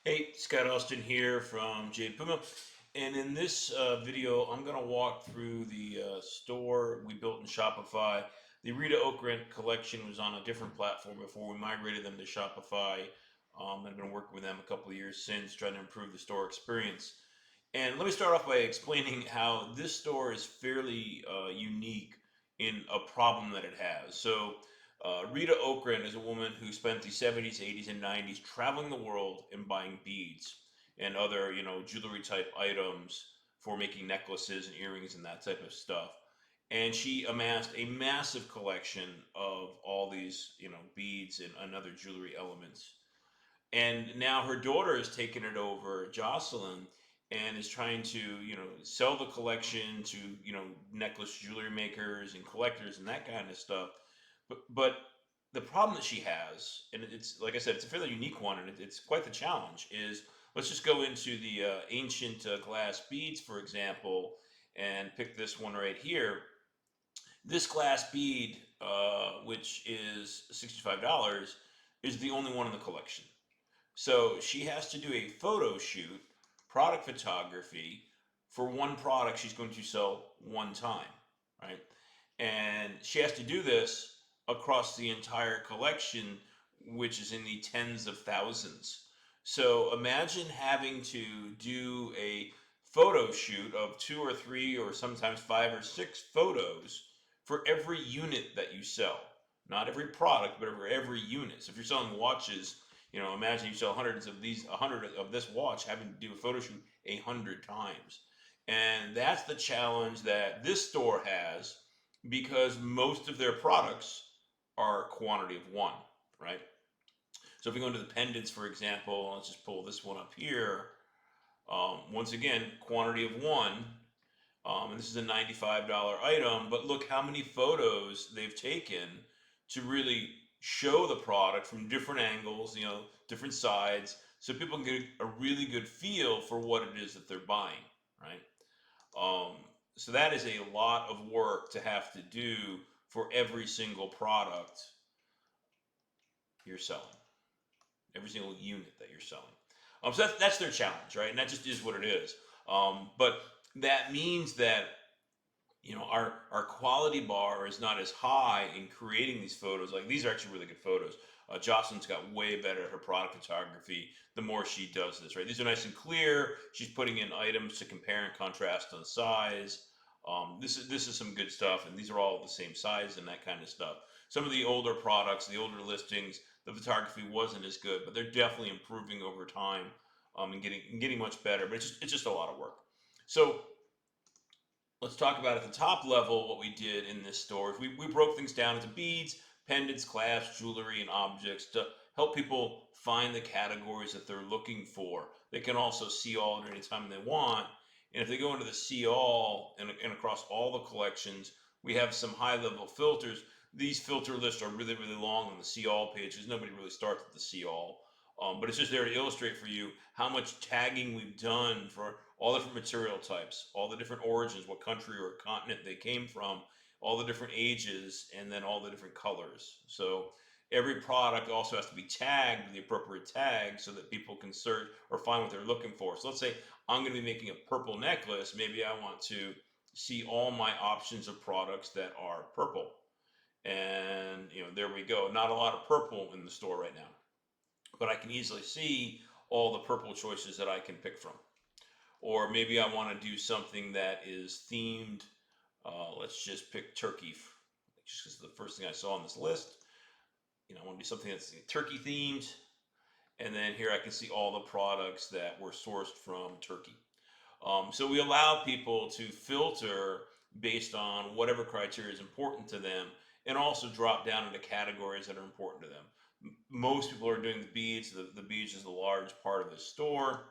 Hey, Scott Austin here from Jade Puma. And in this video, I'm going to walk through the store we built in Shopify. The Rita Okrent collection was on a different platform before we migrated them to Shopify. I've been working with them a couple of years since, trying to improve the store experience. And let me start off by explaining how this store is fairly unique in a problem that it has. Rita Okrent is a woman who spent the 70s, 80s, and 90s traveling the world and buying beads and other, jewelry type items for making necklaces and earrings and that type of stuff. And she amassed a massive collection of all these, beads and other jewelry elements. And now her daughter has taken it over, Jocelyn, and is trying to, sell the collection to, necklace jewelry makers and collectors and that kind of stuff. But the problem that she has, and it's like I said, it's a fairly unique one, and it's quite the challenge. Is let's just go into the ancient glass beads, for example, and pick this one right here. This glass bead, which is $65, is the only one in the collection. So she has to do a photo shoot, product photography for one product she's going to sell one time, right? And she has to do this across the entire collection, which is in the tens of thousands. So imagine having to do a photo shoot of two or three or sometimes five or six photos for every unit that you sell. Not every product, but for every unit. So if you're selling watches, imagine you sell hundreds of these, 100 of this watch, having to do a photo shoot 100 times. And that's the challenge that this store has because most of their products are quantity of one, right? So if we go into the pendants, for example, let's just pull this one up here. Once again, quantity of one. And this is a $95 item, but look how many photos they've taken to really show the product from different angles, different sides, so people can get a really good feel for what it is that they're buying, right? So that is a lot of work to have to do for every single product you're selling, every single unit that you're selling. So that's their challenge, right? And that just is what it is. But that means that our quality bar is not as high in creating these photos. Like these are actually really good photos. Jocelyn's got way better at her product photography the more she does this, right? These are nice and clear. She's putting in items to compare and contrast on size. This is some good stuff, and these are all the same size and that kind of stuff. Some of the older products, the older listings, the photography wasn't as good, but they're definitely improving over time, and getting much better. But it's just a lot of work. So let's talk about at the top level what we did in this store. We broke things down into beads, pendants, clasps, jewelry, and objects to help people find the categories that they're looking for. They can also see all at any time they want. And if they go into the see all and across all the collections, we have some high level filters. These filter lists are really, really long on the see all page because nobody really starts at the see all. But it's just there to illustrate for you how much tagging we've done for all the different material types, all the different origins, what country or continent they came from, all the different ages, and then all the different colors. So every product also has to be tagged with the appropriate tag so that people can search or find what they're looking for. So let's say I'm going to be making a purple necklace. Maybe I want to see all my options of products that are purple. And there we go. Not a lot of purple in the store right now, but I can easily see all the purple choices that I can pick from. Or maybe I want to do something that is themed. Let's just pick turkey, just because it's the first thing I saw on this list. I want to do something that's turkey themed. And then here I can see all the products that were sourced from Turkey. So we allow people to filter based on whatever criteria is important to them and also drop down into categories that are important to them. Most people are doing the beads. The beads is a large part of the store.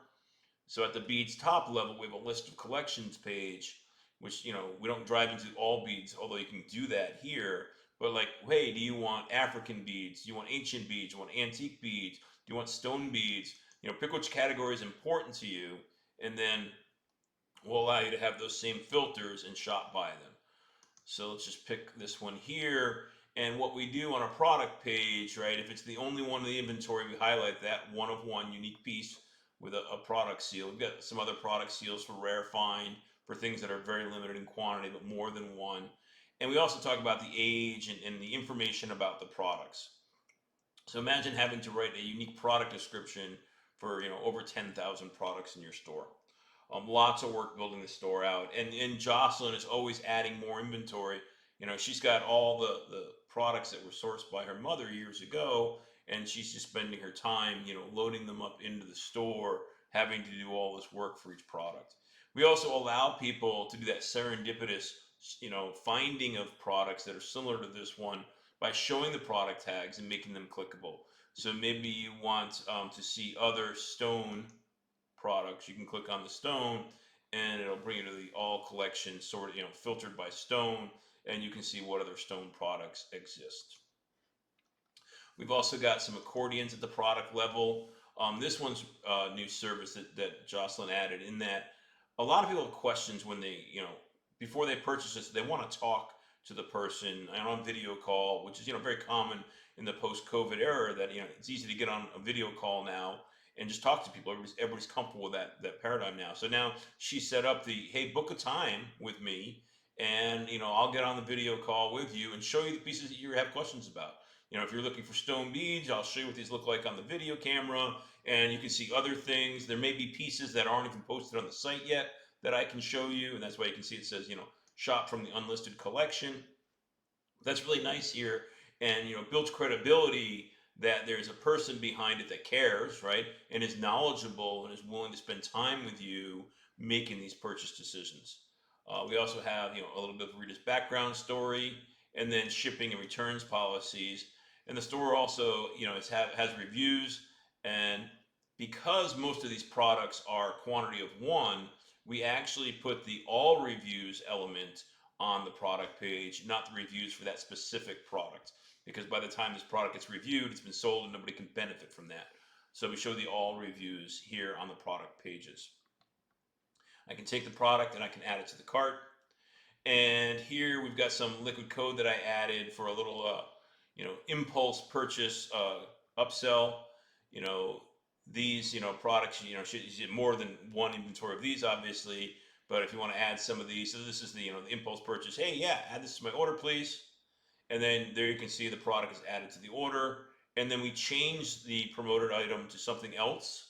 So at the beads top level, we have a list of collections page, which, we don't drive into all beads, although you can do that here. But like, hey, do you want African beads? Do you want ancient beads? Do you want antique beads? Do you want stone beads? Pick which category is important to you, and then we'll allow you to have those same filters and shop by them. So let's just pick this one here. And what we do on a product page, right, if it's the only one in the inventory, we highlight that one of one unique piece. with a product seal. We've got some other product seals for rare find, for things that are very limited in quantity, but more than one. And we also talk about the age and the information about the products. So imagine having to write a unique product description for over 10,000 products in your store. Lots of work building the store out, and Jocelyn is always adding more inventory. She's got all the products that were sourced by her mother years ago, and she's just spending her time loading them up into the store, having to do all this work for each product. We also allow people to do that serendipitous finding of products that are similar to this one by showing the product tags and making them clickable. So maybe you want to see other stone products. You can click on the stone and it'll bring you to the all collection, sort of filtered by stone, and you can see what other stone products exist. We've also got some accordions at the product level. This one's a new service that Jocelyn added, in that a lot of people have questions when they, before they purchase this, they want to talk to the person and on video call, which is, very common in the post-COVID era, that, it's easy to get on a video call now and just talk to people. Everybody's comfortable with that paradigm now. So now she set up the, hey, book a time with me, and I'll get on the video call with you and show you the pieces that you have questions about. If you're looking for stone beads, I'll show you what these look like on the video camera, and you can see other things. There may be pieces that aren't even posted on the site yet that I can show you, and that's why you can see it says, shop from the unlisted collection. That's really nice here, and builds credibility that there's a person behind it that cares, right, and is knowledgeable and is willing to spend time with you making these purchase decisions. We also have a little bit of Rita's background story, and then shipping and returns policies. And the store also has reviews, and because most of these products are quantity of one, we actually put the all reviews element on the product page, not the reviews for that specific product, because by the time this product gets reviewed, it's been sold and nobody can benefit from that. So we show the all reviews here on the product pages. I can take the product and I can add it to the cart. And here we've got some liquid code that I added for a little, impulse purchase upsell. You know, these, products, should you get more than one inventory of these, obviously. But if you want to add some of these, so this is the impulse purchase. Hey, yeah, add this to my order, please. And then there you can see the product is added to the order. And then we change the promoted item to something else.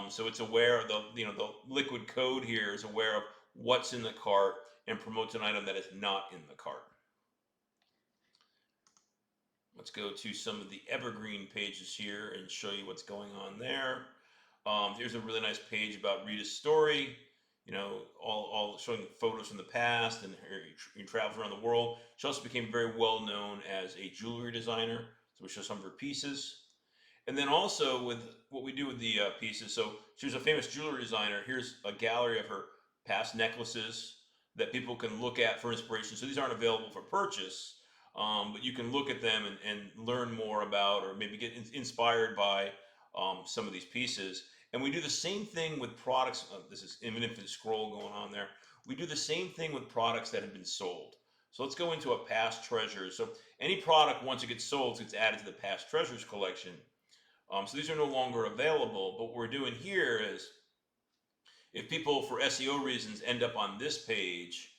So it's aware of the liquid code here is aware of what's in the cart and promotes an item that is not in the cart. Let's go to some of the evergreen pages here and show you what's going on there. Here's a really nice page about Rita's story. All showing photos from the past and her travels around the world. She also became very well known as a jewelry designer. So we show some of her pieces. And then also with what we do with the pieces. So she was a famous jewelry designer. Here's a gallery of her past necklaces that people can look at for inspiration. So these aren't available for purchase, but you can look at them and learn more about, or maybe get inspired by some of these pieces. And we do the same thing with products. This is an infinite scroll going on there. We do the same thing with products that have been sold. So let's go into a past treasures. So any product, once it gets sold, gets added to the past treasures collection. So these are no longer available. But what we're doing here is, if people, for SEO reasons, end up on this page,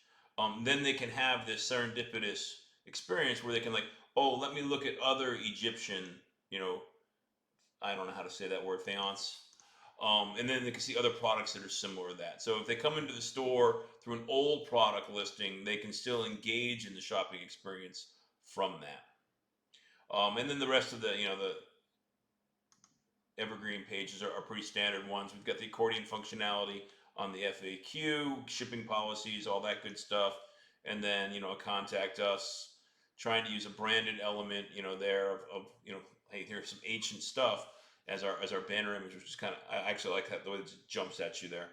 then they can have this serendipitous experience where they can, like, oh, let me look at other Egyptian, I don't know how to say that word, faience. And then they can see other products that are similar to that. So if they come into the store through an old product listing, they can still engage in the shopping experience from that. And then the rest of the evergreen pages are pretty standard ones. We've got the accordion functionality on the FAQ, shipping policies, all that good stuff. And then, contact us, trying to use a branded element, there of hey, here's some ancient stuff as our banner image, which is kind of, I actually like that, the way it jumps at you there.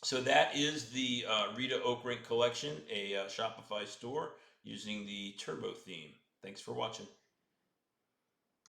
So that is the Rita Okrent collection, a Shopify store using the Turbo theme. Thanks for watching.